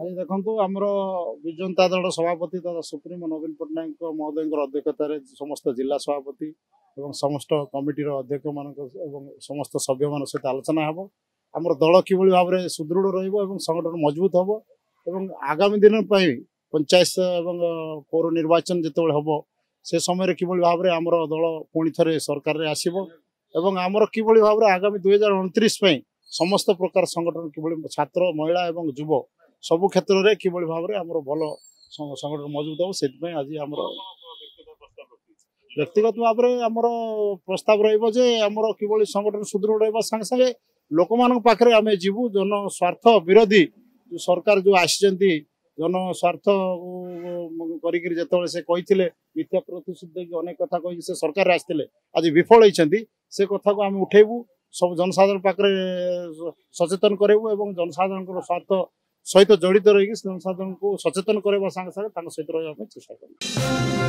आज देखो आमर विजु जनता दल सभापति तथा सुप्रीमो नवीन पट्टनायक महोदय अध्यक्षतार समस्त जिला सभापति और समस्त कमिटी अध्यक्ष मान समस्त सभ्य मान सहित आलोचना हम आमर दल कि भाव में सुदृढ़ रंगठन मजबूत हम और आगामी दिन पंचायत और पौर निर्वाचन जो हम से समय कि भाव में आमर दल पुणी थे सरकार आसब और आमर कि भाव में आगामी 2029 समस्त प्रकार संगठन कि छात्र महिला और युव सबु क्षेत्र में कि भाव में आमर भल संगठन मजबूत हम से आज आम व्यक्तिगत भाव में आमर प्रस्ताव रही आमर कि संगठन सुदृढ़ रहा सागे सागे लोक मान पाखे आम जीवु जन स्वार्थ विरोधी जो सरकार जो आसी जन स्वार्थ करते कहते मिथ्या प्रतिश्रुति अनेक कथा कही से सरकार आसते आज विफल होती से कथा को आम उठेबू सब जनसाधारण पाखे सचेतन करेबू और जनसाधारण स्वार्थ सहित जड़ित रही जनसाधारण को सचेतन करवा सागे सागे सहित रहा चेष्टा कर।